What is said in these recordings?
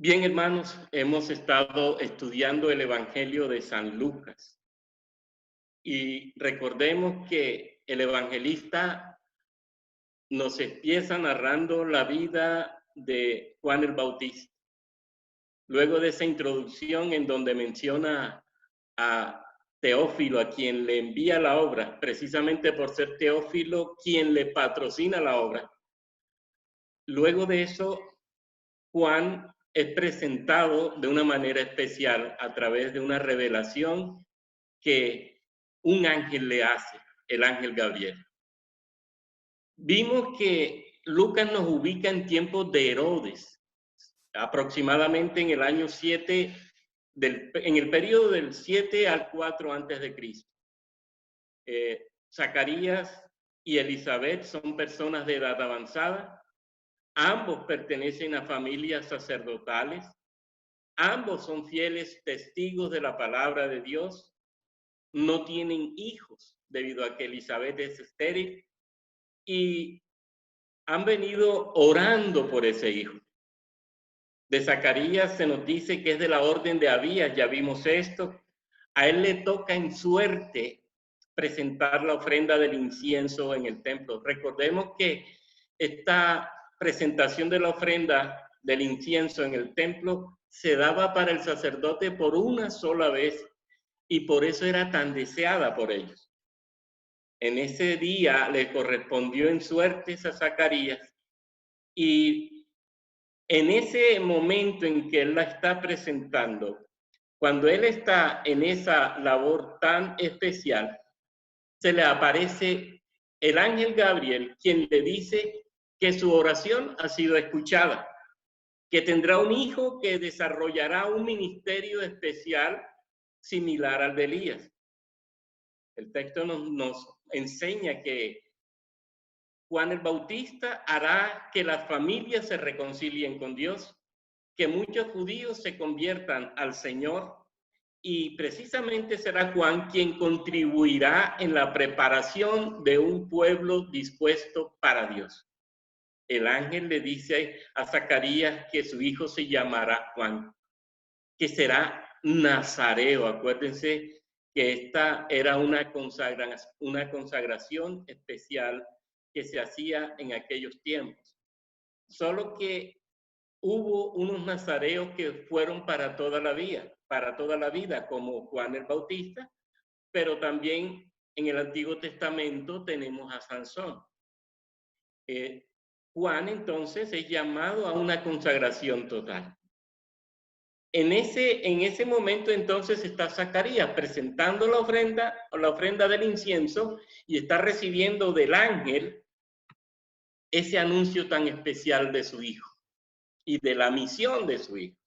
Bien, hermanos, hemos estado estudiando el Evangelio de San Lucas y recordemos que el evangelista nos empieza narrando la vida de Juan el Bautista. Luego de esa introducción en donde menciona a Teófilo, a quien le envía la obra, precisamente por ser Teófilo quien le patrocina la obra. Luego de eso, Juan es presentado de una manera especial a través de una revelación que un ángel le hace, el ángel Gabriel. Vimos que Lucas nos ubica en tiempos de Herodes, aproximadamente en el año 7, en el periodo del 7 al 4 antes de Cristo. Zacarías y Elizabeth son personas de edad avanzada. Ambos pertenecen a familias sacerdotales. Ambos son fieles testigos de la palabra de Dios. No tienen hijos debido a que Elizabeth es estéril y han venido orando por ese hijo. De Zacarías se nos dice que es de la orden de Abías, ya vimos esto. A él le toca en suerte presentar la ofrenda del incienso en el templo. Recordemos que esta presentación de la ofrenda del incienso en el templo se daba para el sacerdote por una sola vez y por eso era tan deseada por ellos. En ese día le correspondió en suertes a Zacarías y en ese momento en que él la está presentando, cuando él está en esa labor tan especial, se le aparece el ángel Gabriel, quien le dice que su oración ha sido escuchada, que tendrá un hijo que desarrollará un ministerio especial similar al de Elías. El texto nos enseña que Juan el Bautista hará que las familias se reconcilien con Dios, que muchos judíos se conviertan al Señor y precisamente será Juan quien contribuirá en la preparación de un pueblo dispuesto para Dios. El ángel le dice a Zacarías que su hijo se llamará Juan, que será nazareo. Acuérdense que esta era una consagración especial que se hacía en aquellos tiempos. Solo que hubo unos nazareos que fueron para toda la vida, como Juan el Bautista, pero también en el Antiguo Testamento tenemos a Sansón. Juan entonces es llamado a una consagración total. En ese momento entonces está Zacarías presentando la ofrenda del incienso y está recibiendo del ángel ese anuncio tan especial de su hijo y de la misión de su hijo.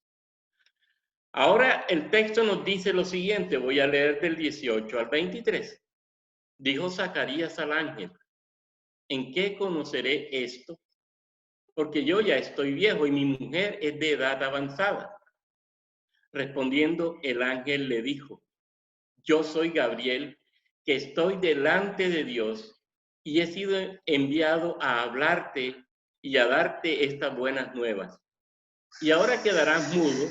Ahora el texto nos dice lo siguiente, voy a leer del 18 al 23. Dijo Zacarías al ángel, ¿en qué conoceré esto? Porque yo ya estoy viejo y mi mujer es de edad avanzada. Respondiendo, el ángel le dijo, yo soy Gabriel, que estoy delante de Dios y he sido enviado a hablarte y a darte estas buenas nuevas. Y ahora quedarás mudo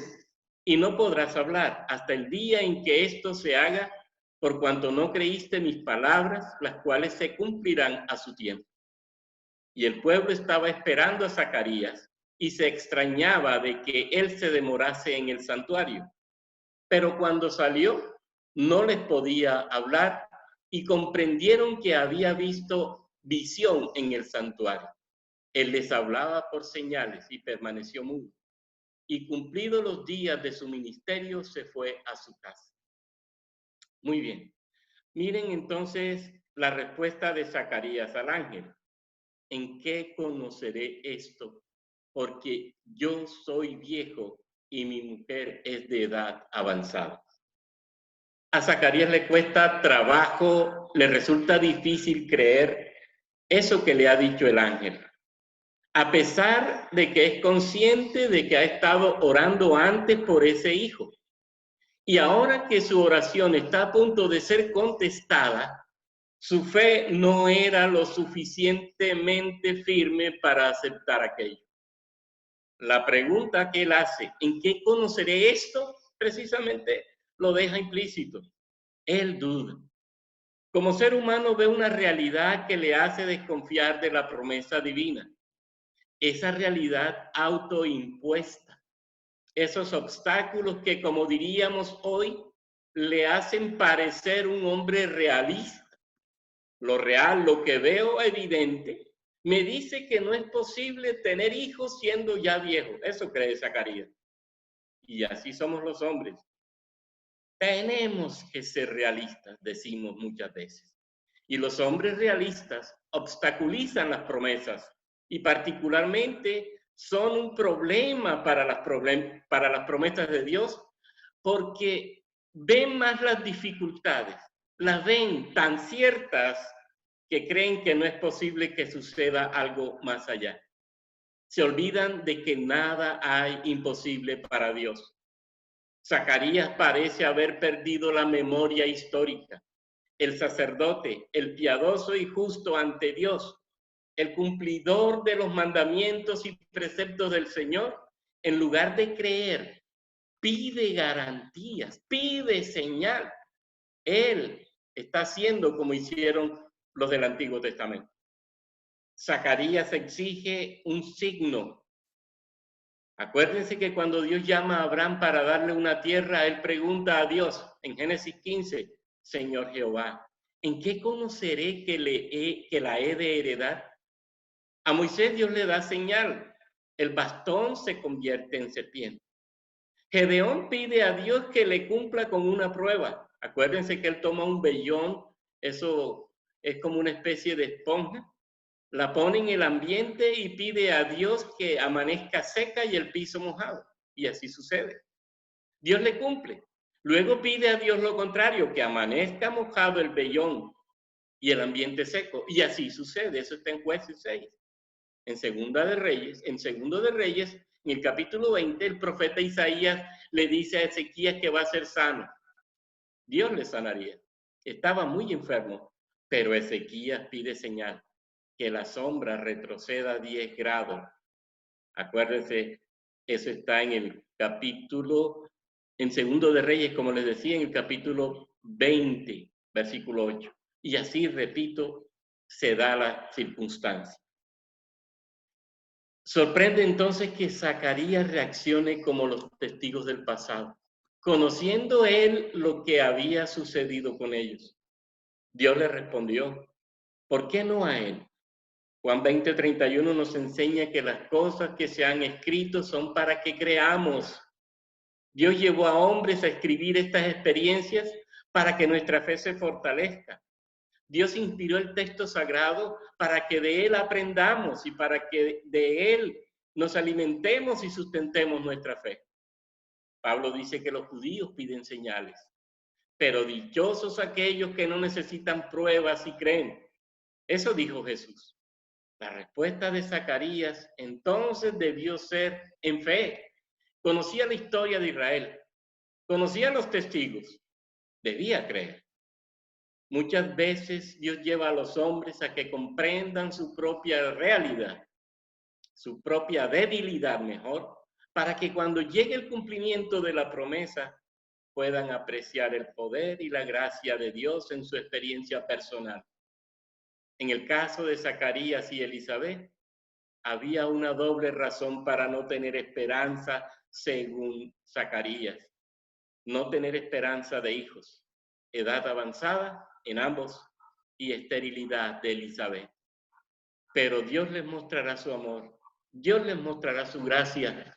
y no podrás hablar hasta el día en que esto se haga, por cuanto no creíste mis palabras, las cuales se cumplirán a su tiempo. Y el pueblo estaba esperando a Zacarías y se extrañaba de que él se demorase en el santuario. Pero cuando salió, no les podía hablar y comprendieron que había visto visión en el santuario. Él les hablaba por señales y permaneció mudo. Y cumplidos los días de su ministerio, se fue a su casa. Muy bien. Miren entonces la respuesta de Zacarías al ángel. ¿En qué conoceré esto? Porque yo soy viejo y mi mujer es de edad avanzada. A Zacarías le cuesta trabajo, le resulta difícil creer eso que le ha dicho el ángel. A pesar de que es consciente de que ha estado orando antes por ese hijo. Y ahora que su oración está a punto de ser contestada, su fe no era lo suficientemente firme para aceptar aquello. La pregunta que él hace, ¿en qué conoceré esto? Precisamente lo deja implícito. Él duda. Como ser humano ve una realidad que le hace desconfiar de la promesa divina. Esa realidad autoimpuesta. Esos obstáculos que, como diríamos hoy, le hacen parecer un hombre realista. Lo real, lo que veo evidente, me dice que no es posible tener hijos siendo ya viejo. Eso cree Zacarías. Y así somos los hombres. Tenemos que ser realistas, decimos muchas veces. Y los hombres realistas obstaculizan las promesas y particularmente son un problema para las promesas de Dios porque ven más las dificultades, las ven tan ciertas que creen que no es posible que suceda algo más allá. Se olvidan de que nada hay imposible para Dios. Zacarías parece haber perdido la memoria histórica. El sacerdote, el piadoso y justo ante Dios, el cumplidor de los mandamientos y preceptos del Señor, en lugar de creer, pide garantías, pide señal. Él está haciendo como hicieron los del Antiguo Testamento. Zacarías exige un signo. Acuérdense que cuando Dios llama a Abraham para darle una tierra, él pregunta a Dios en Génesis 15, Señor Jehová, ¿en qué conoceré que la he de heredar? A Moisés Dios le da señal. El bastón se convierte en serpiente. Gedeón pide a Dios que le cumpla con una prueba. Acuérdense que él toma un vellón, eso es como una especie de esponja, la pone en el ambiente y pide a Dios que amanezca seca y el piso mojado. Y así sucede. Dios le cumple. Luego pide a Dios lo contrario, que amanezca mojado el vellón y el ambiente seco. Y así sucede. Eso está en Jueces 6. En Segundo de Reyes, en el capítulo 20, el profeta Isaías le dice a Ezequías que va a ser sano. Dios le sanaría. Estaba muy enfermo, pero Ezequías pide señal, que la sombra retroceda 10 grados. Acuérdense, eso está en el capítulo, en Segundo de Reyes, como les decía, en el capítulo 20, versículo 8. Y así, repito, se da la circunstancia. Sorprende entonces que Zacarías reaccione como los testigos del pasado, conociendo él lo que había sucedido con ellos. Dios le respondió, ¿por qué no a él? Juan 20:31 nos enseña que las cosas que se han escrito son para que creamos. Dios llevó a hombres a escribir estas experiencias para que nuestra fe se fortalezca. Dios inspiró el texto sagrado para que de él aprendamos y para que de él nos alimentemos y sustentemos nuestra fe. Pablo dice que los judíos piden señales, pero dichosos aquellos que no necesitan pruebas y creen. Eso dijo Jesús. La respuesta de Zacarías entonces debió ser en fe. Conocía la historia de Israel, conocía los testigos, debía creer. Muchas veces Dios lleva a los hombres a que comprendan su propia realidad, su propia debilidad mejor, para que cuando llegue el cumplimiento de la promesa puedan apreciar el poder y la gracia de Dios en su experiencia personal. En el caso de Zacarías y Elizabeth, había una doble razón para no tener esperanza según Zacarías. No tener esperanza de hijos, edad avanzada en ambos y esterilidad de Elizabeth. Pero Dios les mostrará su amor, Dios les mostrará su gracia,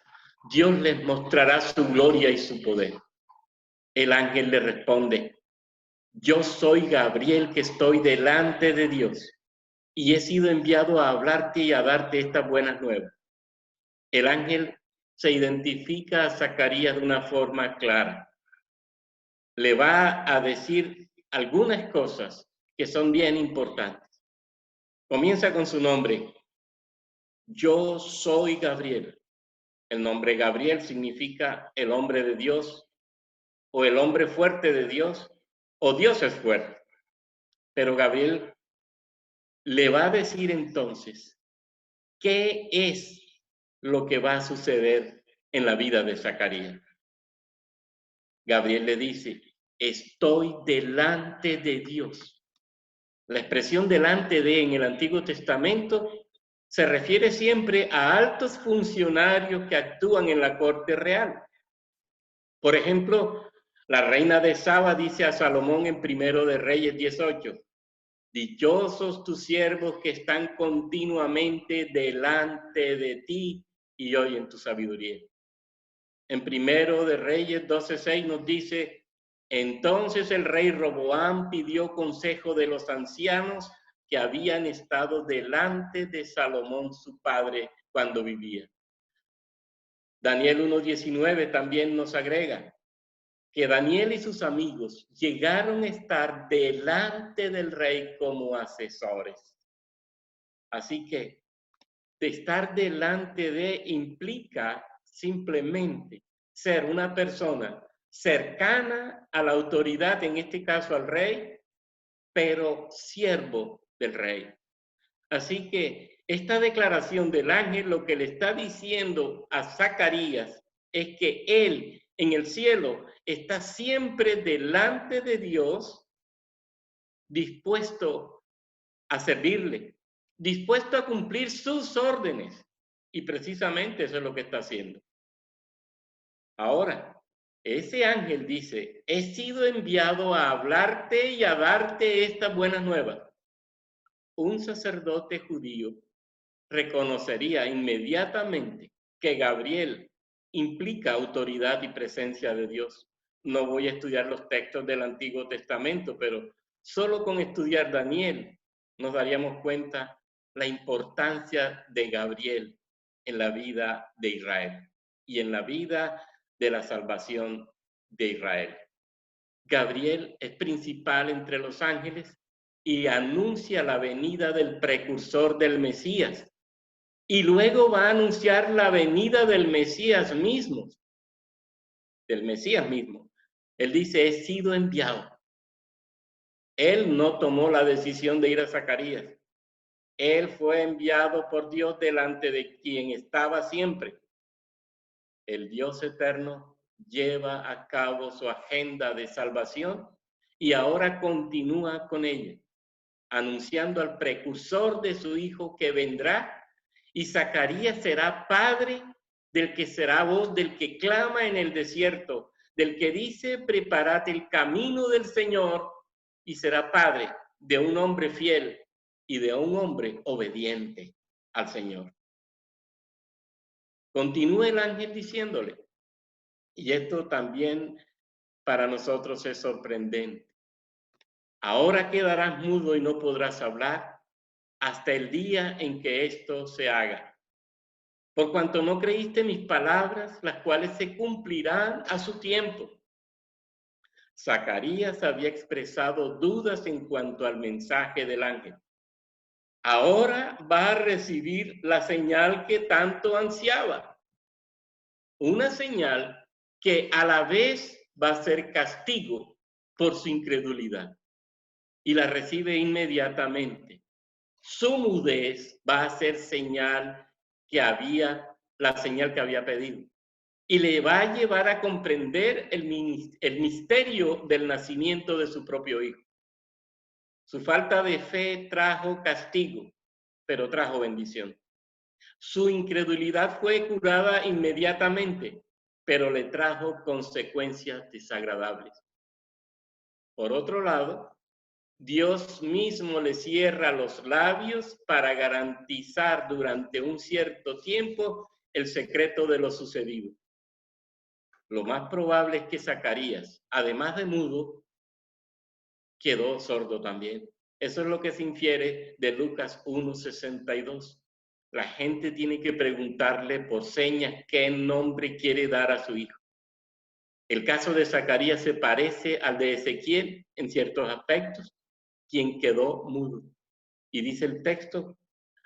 Dios les mostrará su gloria y su poder. El ángel le responde, yo soy Gabriel que estoy delante de Dios y he sido enviado a hablarte y a darte estas buenas nuevas. El ángel se identifica a Zacarías de una forma clara. Le va a decir algunas cosas que son bien importantes. Comienza con su nombre. Yo soy Gabriel. El nombre Gabriel significa el hombre de Dios o el hombre fuerte de Dios o Dios es fuerte. Pero Gabriel le va a decir entonces qué es lo que va a suceder en la vida de Zacarías. Gabriel le dice, estoy delante de Dios. La expresión delante de en el Antiguo Testamento se refiere siempre a altos funcionarios que actúan en la corte real. Por ejemplo, la reina de Saba dice a Salomón en Primero de Reyes 18, dichosos tus siervos que están continuamente delante de ti y oyen tu sabiduría. En Primero de Reyes 12:6 nos dice, entonces el rey Roboam pidió consejo de los ancianos que habían estado delante de Salomón su padre cuando vivía. Daniel 1:19 también nos agrega que Daniel y sus amigos llegaron a estar delante del rey como asesores. Así que de estar delante de implica simplemente ser una persona cercana a la autoridad, en este caso al rey, pero siervo del rey. Así que esta declaración del ángel lo que le está diciendo a Zacarías es que él en el cielo está siempre delante de Dios, dispuesto a servirle, dispuesto a cumplir sus órdenes. Y precisamente eso es lo que está haciendo. Ahora, ese ángel dice, he sido enviado a hablarte y a darte estas buenas nuevas. Un sacerdote judío reconocería inmediatamente que Gabriel implica autoridad y presencia de Dios. No voy a estudiar los textos del Antiguo Testamento, pero solo con estudiar Daniel nos daríamos cuenta la importancia de Gabriel en la vida de Israel y en la vida de la salvación de Israel. Gabriel es principal entre los ángeles y anuncia la venida del precursor del Mesías. Y luego va a anunciar la venida del Mesías mismo. Él dice, he sido enviado. Él no tomó la decisión de ir a Zacarías. Él fue enviado por Dios delante de quien estaba siempre. El Dios eterno lleva a cabo su agenda de salvación y ahora continúa con ella, anunciando al precursor de su hijo que vendrá, y Zacarías será padre del que será voz del que clama en el desierto, del que dice, preparad el camino del Señor, y será padre de un hombre fiel y de un hombre obediente al Señor. Continúa el ángel diciéndole, y esto también para nosotros es sorprendente. Ahora quedarás mudo y no podrás hablar hasta el día en que esto se haga. Por cuanto no creíste mis palabras, las cuales se cumplirán a su tiempo. Zacarías había expresado dudas en cuanto al mensaje del ángel. Ahora va a recibir la señal que tanto ansiaba. Una señal que a la vez va a ser castigo por su incredulidad. Y la recibe inmediatamente. Su mudez va a ser la señal que había pedido. Y le va a llevar a comprender el misterio del nacimiento de su propio hijo. Su falta de fe trajo castigo, pero trajo bendición. Su incredulidad fue curada inmediatamente, pero le trajo consecuencias desagradables. Por otro lado, Dios mismo le cierra los labios para garantizar durante un cierto tiempo el secreto de lo sucedido. Lo más probable es que Zacarías, además de mudo, quedó sordo también. Eso es lo que se infiere de Lucas 1:62. La gente tiene que preguntarle por señas qué nombre quiere dar a su hijo. El caso de Zacarías se parece al de Ezequiel en ciertos aspectos, quien quedó mudo. Y dice el texto,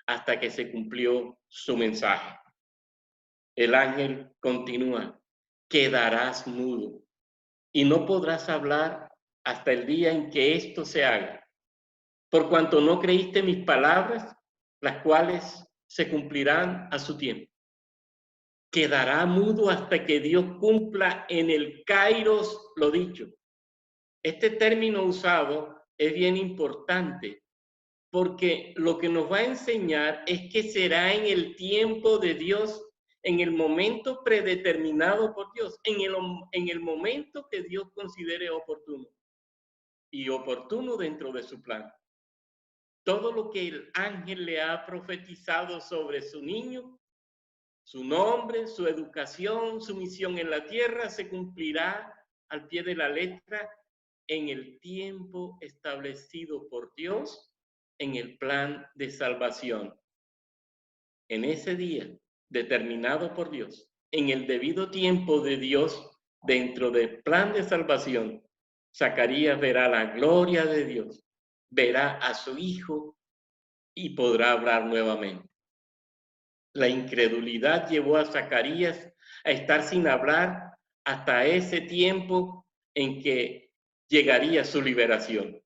hasta que se cumplió su mensaje. El ángel continúa, quedarás mudo y no podrás hablar hasta el día en que esto se haga. Por cuanto no creíste mis palabras, las cuales se cumplirán a su tiempo. quedará mudo hasta que Dios cumpla en el kairos lo dicho. Este término usado es bien importante porque lo que nos va a enseñar es que será en el tiempo de Dios, en el momento predeterminado por Dios, en el momento que Dios considere oportuno y oportuno dentro de su plan. Todo lo que el ángel le ha profetizado sobre su niño, su nombre, su educación, su misión en la tierra, se cumplirá al pie de la letra en el tiempo establecido por Dios en el plan de salvación. En ese día determinado por Dios, en el debido tiempo de Dios, dentro del plan de salvación, Zacarías verá la gloria de Dios, verá a su hijo y podrá hablar nuevamente. La incredulidad llevó a Zacarías a estar sin hablar hasta ese tiempo en que llegaría su liberación.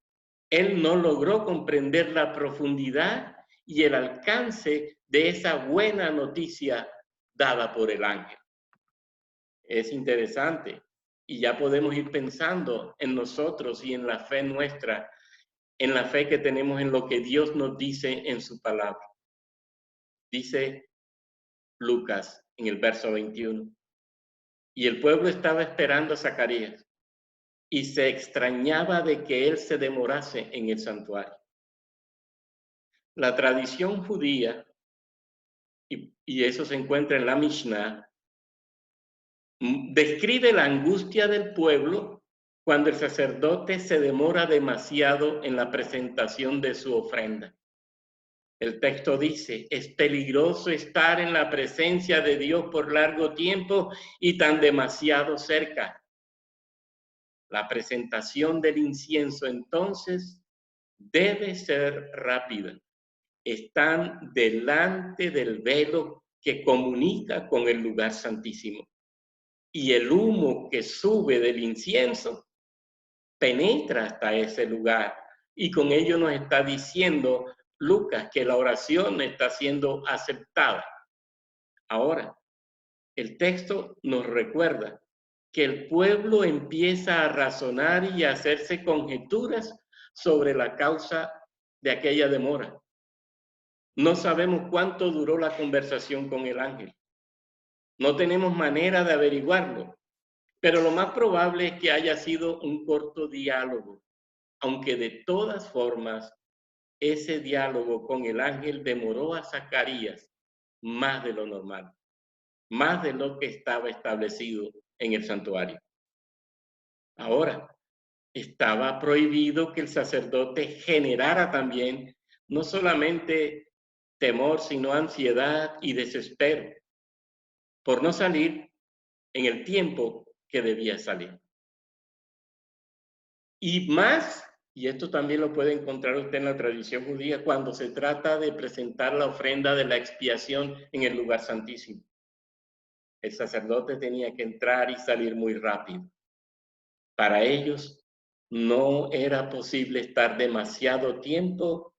Él no logró comprender la profundidad y el alcance de esa buena noticia dada por el ángel. Es interesante y ya podemos ir pensando en nosotros y en la fe nuestra, en la fe que tenemos en lo que Dios nos dice en su palabra. Dice Lucas en el verso 21. Y el pueblo estaba esperando a Zacarías y se extrañaba de que él se demorase en el santuario. La tradición judía, y eso se encuentra en la Mishnah, describe la angustia del pueblo cuando el sacerdote se demora demasiado en la presentación de su ofrenda. El texto dice, es peligroso estar en la presencia de Dios por largo tiempo y tan demasiado cerca. La presentación del incienso entonces debe ser rápida. Están delante del velo que comunica con el lugar santísimo. Y el humo que sube del incienso penetra hasta ese lugar. Y con ello nos está diciendo Lucas que la oración está siendo aceptada. Ahora, el texto nos recuerda que el pueblo empieza a razonar y a hacerse conjeturas sobre la causa de aquella demora. No sabemos cuánto duró la conversación con el ángel. No tenemos manera de averiguarlo, pero lo más probable es que haya sido un corto diálogo, aunque de todas formas ese diálogo con el ángel demoró a Zacarías más de lo normal, más de lo que estaba establecido en el santuario. Ahora, estaba prohibido que el sacerdote generara también no solamente temor, sino ansiedad y desespero por no salir en el tiempo que debía salir. Y más, y esto también lo puede encontrar usted en la tradición judía, cuando se trata de presentar la ofrenda de la expiación en el lugar santísimo. El sacerdote tenía que entrar y salir muy rápido. Para ellos no era posible estar demasiado tiempo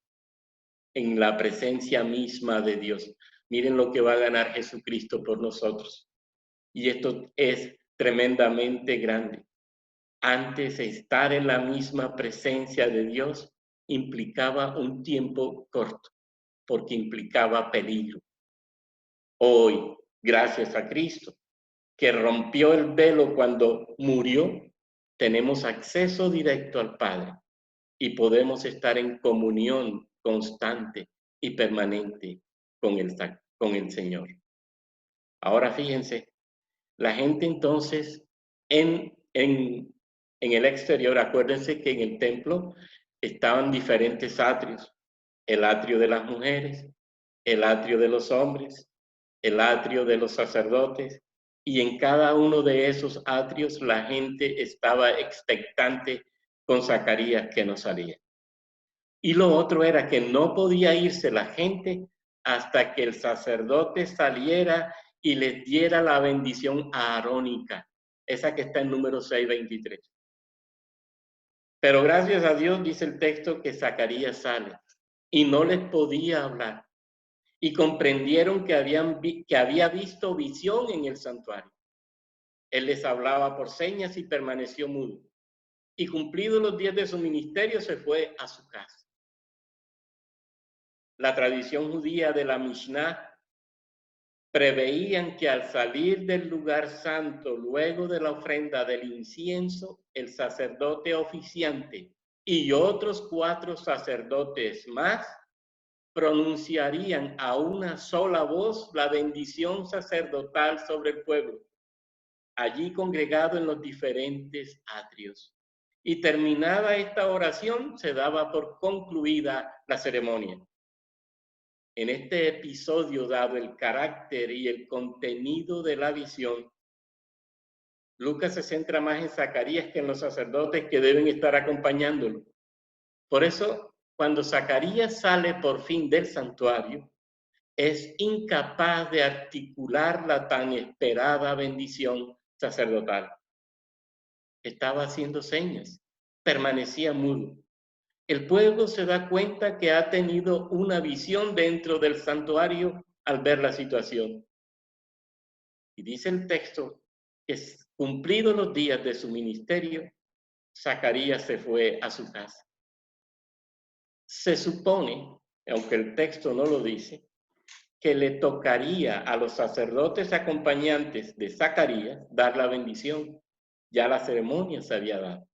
en la presencia misma de Dios. Miren lo que va a ganar Jesucristo por nosotros. Y esto es tremendamente grande. Antes, estar en la misma presencia de Dios implicaba un tiempo corto, porque implicaba peligro. Hoy, gracias a Cristo, que rompió el velo cuando murió, tenemos acceso directo al Padre y podemos estar en comunión constante y permanente con el Señor. Ahora fíjense, la gente entonces en el exterior, acuérdense que en el templo estaban diferentes atrios, el atrio de las mujeres, el atrio de los hombres, el atrio de los sacerdotes, y en cada uno de esos atrios la gente estaba expectante con Zacarías que no salía. Y lo otro era que no podía irse la gente hasta que el sacerdote saliera y les diera la bendición arónica, esa que está en número 6:23. Pero gracias a Dios dice el texto que Zacarías sale y no les podía hablar. y comprendieron que había visto visión en el santuario. Él les hablaba por señas y permaneció mudo. Y cumplidos los días de su ministerio, se fue a su casa. La tradición judía de la Mishnah preveían que al salir del lugar santo, luego de la ofrenda del incienso, el sacerdote oficiante y otros 4 sacerdotes más pronunciarían a una sola voz la bendición sacerdotal sobre el pueblo, allí congregado en los diferentes atrios. Y terminada esta oración, se daba por concluida la ceremonia. En este episodio, dado el carácter y el contenido de la visión, Lucas se centra más en Zacarías que en los sacerdotes que deben estar acompañándolo. Por eso, cuando Zacarías sale por fin del santuario, es incapaz de articular la tan esperada bendición sacerdotal. Estaba haciendo señas, permanecía mudo. El pueblo se da cuenta que ha tenido una visión dentro del santuario al ver la situación. Y dice el texto que cumplidos los días de su ministerio, Zacarías se fue a su casa. Se supone, aunque el texto no lo dice, que le tocaría a los sacerdotes acompañantes de Zacarías dar la bendición. Ya la ceremonia se había dado.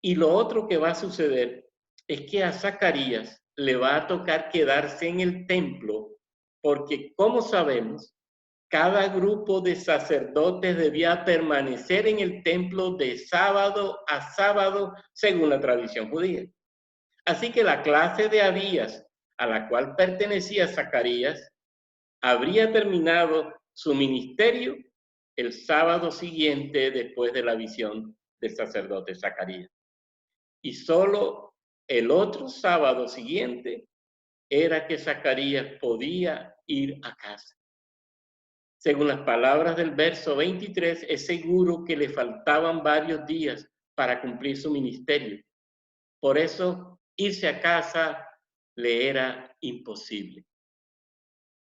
Y lo otro que va a suceder es que a Zacarías le va a tocar quedarse en el templo, porque como sabemos, cada grupo de sacerdotes debía permanecer en el templo de sábado a sábado, según la tradición judía. Así que la clase de Abías, a la cual pertenecía Zacarías, habría terminado su ministerio el sábado siguiente después de la visión del sacerdote Zacarías. Y solo el otro sábado siguiente era que Zacarías podía ir a casa. Según las palabras del verso 23, es seguro que le faltaban varios días para cumplir su ministerio. Por eso, irse a casa le era imposible.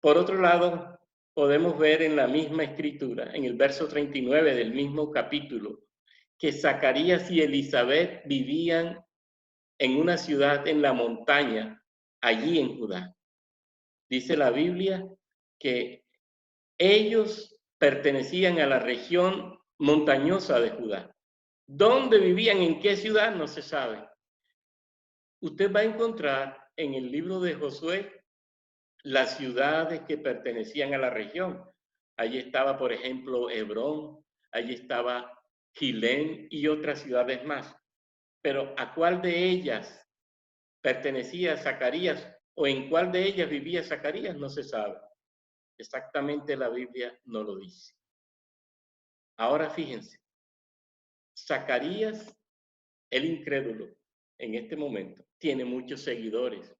Por otro lado, podemos ver en la misma escritura, en el verso 39 del mismo capítulo, que Zacarías y Elizabeth vivían en una ciudad en la montaña, allí en Judá. Dice la Biblia que ellos pertenecían a la región montañosa de Judá. ¿Dónde vivían? ¿En qué ciudad? No se sabe. Usted va a encontrar en el libro de Josué las ciudades que pertenecían a la región. Allí estaba, por ejemplo, Hebrón, allí estaba Gilén y otras ciudades más. Pero ¿a cuál de ellas pertenecía Zacarías o en cuál de ellas vivía Zacarías? No se sabe. Exactamente la Biblia no lo dice. Ahora fíjense, Zacarías, el incrédulo, en este momento, tiene muchos seguidores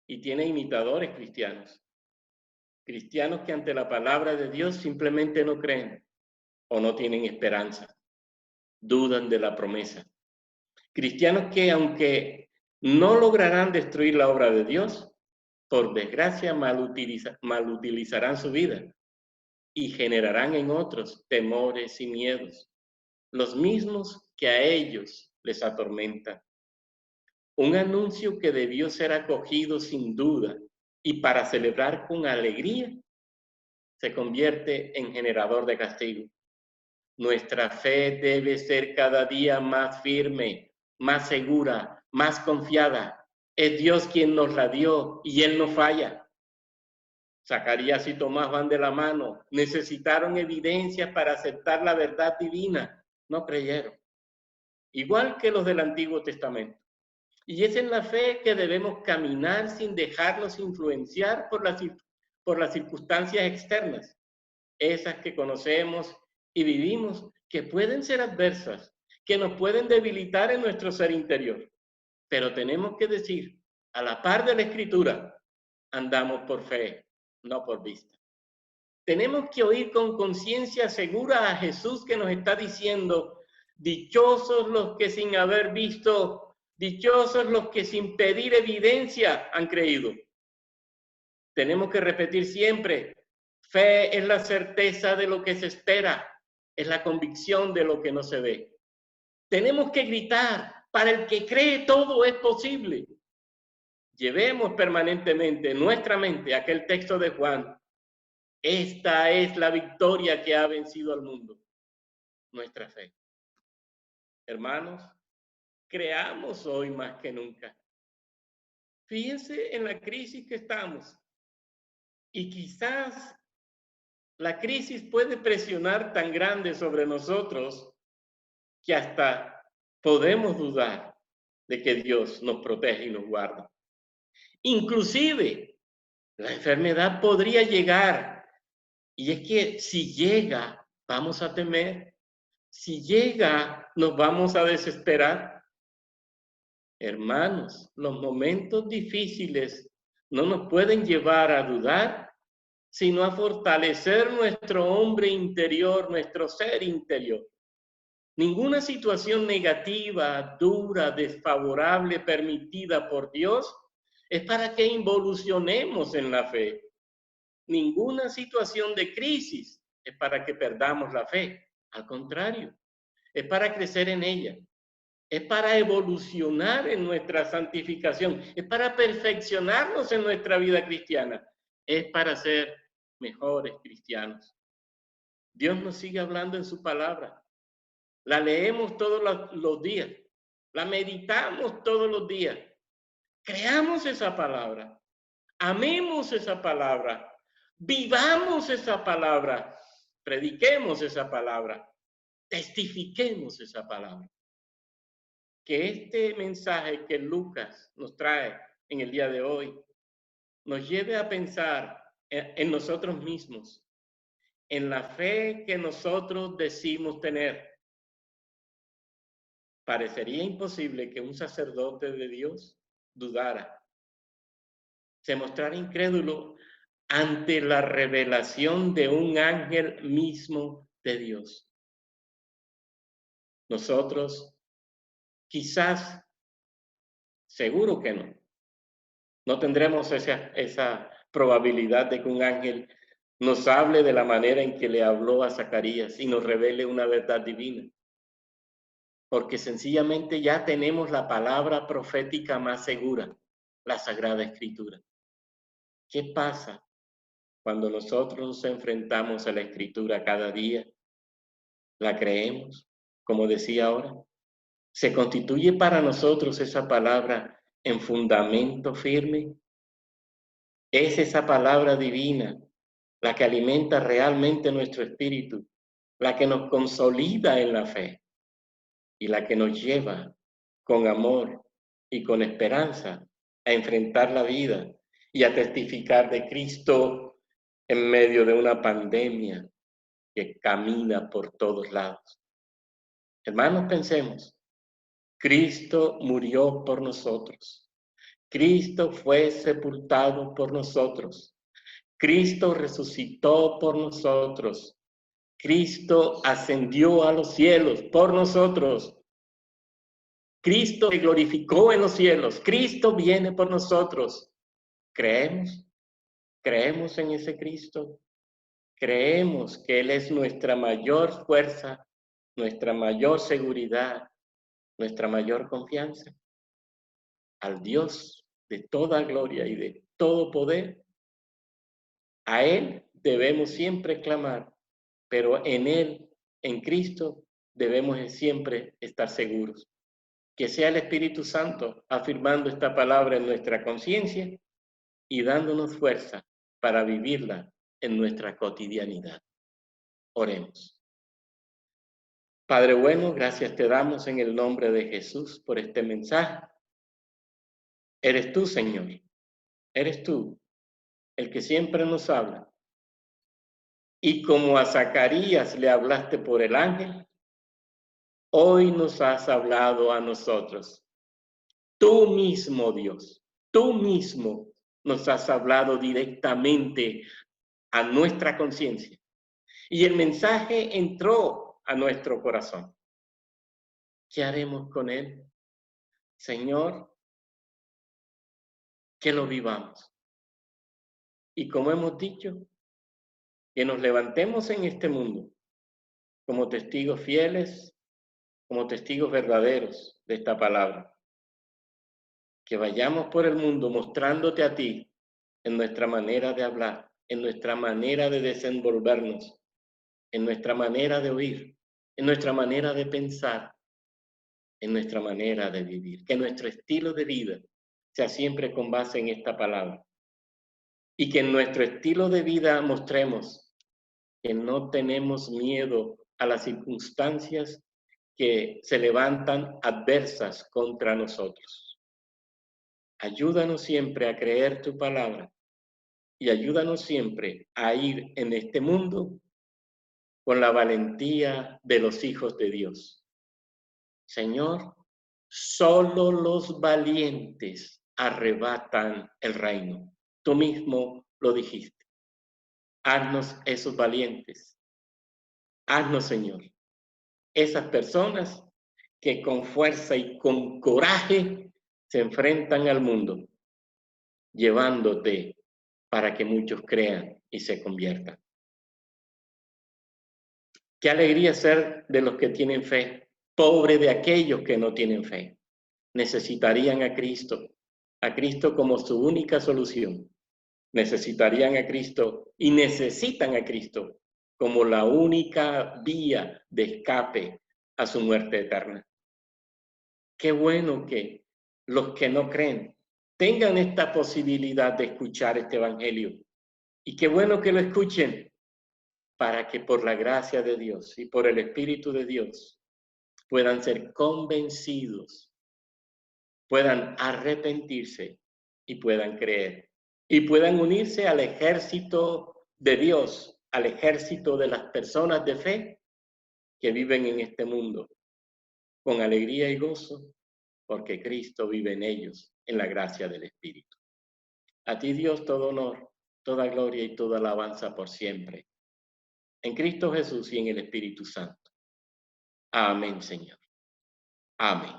y tiene imitadores cristianos. Cristianos que ante la palabra de Dios simplemente no creen o no tienen esperanza, dudan de la promesa. Cristianos que aunque no lograrán destruir la obra de Dios, por desgracia malutilizarán su vida y generarán en otros temores y miedos, los mismos que a ellos les atormentan. Un anuncio que debió ser acogido sin duda y para celebrar con alegría, se convierte en generador de castigo. Nuestra fe debe ser cada día más firme, más segura, más confiada. Es Dios quien nos la dio y Él no falla. Zacarías y Tomás van de la mano. Necesitaron evidencia para aceptar la verdad divina. No creyeron. Igual que los del Antiguo Testamento. Y es en la fe que debemos caminar sin dejarnos influenciar por las circunstancias externas. Esas que conocemos y vivimos, que pueden ser adversas, que nos pueden debilitar en nuestro ser interior. Pero tenemos que decir, a la par de la Escritura, andamos por fe, no por vista. Tenemos que oír con conciencia segura a Jesús que nos está diciendo, dichosos los que sin haber visto, dichosos los que sin pedir evidencia han creído. Tenemos que repetir siempre, fe es la certeza de lo que se espera, es la convicción de lo que no se ve. Tenemos que gritar, para el que cree todo es posible. Llevemos permanentemente en nuestra mente aquel texto de Juan. Esta es la victoria que ha vencido al mundo, nuestra fe. Hermanos, creamos hoy más que nunca. Fíjense en la crisis que estamos. Y quizás la crisis puede presionar tan grande sobre nosotros que hasta podemos dudar de que Dios nos protege y nos guarda. Inclusive, la enfermedad podría llegar. Y es que si llega, vamos a temer. Si llega, nos vamos a desesperar. Hermanos, los momentos difíciles no nos pueden llevar a dudar, sino a fortalecer nuestro hombre interior, nuestro ser interior. Ninguna situación negativa, dura, desfavorable, permitida por Dios, es para que involucionemos en la fe. Ninguna situación de crisis es para que perdamos la fe. Al contrario, es para crecer en ella. Es para evolucionar en nuestra santificación. Es para perfeccionarnos en nuestra vida cristiana. Es para ser mejores cristianos. Dios nos sigue hablando en su palabra. La leemos todos los días. La meditamos todos los días. Creamos esa palabra. Amemos esa palabra. Vivamos esa palabra. Prediquemos esa palabra. Testifiquemos esa palabra. Que este mensaje que Lucas nos trae en el día de hoy nos lleve a pensar en nosotros mismos, en la fe que nosotros decimos tener. Parecería imposible que un sacerdote de Dios dudara, se mostrara incrédulo ante la revelación de un ángel mismo de Dios. Nosotros, quizás, seguro que no, no tendremos esa probabilidad de que un ángel nos hable de la manera en que le habló a Zacarías y nos revele una verdad divina. Porque sencillamente ya tenemos la palabra profética más segura, la Sagrada Escritura. ¿Qué pasa cuando nosotros nos enfrentamos a la Escritura cada día? ¿La creemos? Como decía ahora, ¿se constituye para nosotros esa palabra en fundamento firme? Es esa palabra divina la que alimenta realmente nuestro espíritu, la que nos consolida en la fe y la que nos lleva con amor y con esperanza a enfrentar la vida y a testificar de Cristo en medio de una pandemia que camina por todos lados. Hermanos, pensemos, Cristo murió por nosotros. Cristo fue sepultado por nosotros. Cristo resucitó por nosotros. Cristo ascendió a los cielos por nosotros. Cristo se glorificó en los cielos. Cristo viene por nosotros. ¿Creemos? ¿Creemos en ese Cristo? ¿Creemos que Él es nuestra mayor fuerza, nuestra mayor seguridad, nuestra mayor confianza? Al Dios de toda gloria y de todo poder, a Él debemos siempre clamar, pero en Él, en Cristo, debemos siempre estar seguros. Que sea el Espíritu Santo afirmando esta palabra en nuestra conciencia y dándonos fuerza para vivirla en nuestra cotidianidad. Oremos. Padre bueno, gracias te damos en el nombre de Jesús por este mensaje. Eres tú, Señor. Eres tú el que siempre nos habla. Y como a Zacarías le hablaste por el ángel, hoy nos has hablado a nosotros. Tú mismo, Dios, tú mismo nos has hablado directamente a nuestra conciencia. Y el mensaje entró a nuestro corazón. ¿Qué haremos con él? Señor, que lo vivamos. Y como hemos dicho, que nos levantemos en este mundo como testigos fieles, como testigos verdaderos de esta palabra. Que vayamos por el mundo mostrándote a ti en nuestra manera de hablar, en nuestra manera de desenvolvernos, en nuestra manera de oír, en nuestra manera de pensar, en nuestra manera de vivir. Que nuestro estilo de vida sea siempre con base en esta palabra. Y que en nuestro estilo de vida mostremos que no tenemos miedo a las circunstancias que se levantan adversas contra nosotros. Ayúdanos siempre a creer tu palabra y ayúdanos siempre a ir en este mundo con la valentía de los hijos de Dios. Señor, solo los valientes arrebatan el reino. Tú mismo lo dijiste. Haznos esos valientes. Haznos, Señor, esas personas que con fuerza y con coraje se enfrentan al mundo, llevándote para que muchos crean y se conviertan. Qué alegría ser de los que tienen fe, pobre de aquellos que no tienen fe. Necesitarían a Cristo como su única solución. Necesitarían a Cristo y necesitan a Cristo como la única vía de escape a su muerte eterna. Qué bueno que los que no creen tengan esta posibilidad de escuchar este evangelio. Y qué bueno que lo escuchen para que por la gracia de Dios y por el Espíritu de Dios puedan ser convencidos, puedan arrepentirse y puedan creer. Y puedan unirse al ejército de Dios, al ejército de las personas de fe que viven en este mundo con alegría y gozo, porque Cristo vive en ellos, en la gracia del Espíritu. A ti, Dios, todo honor, toda gloria y toda alabanza por siempre. En Cristo Jesús y en el Espíritu Santo. Amén, Señor. Amén.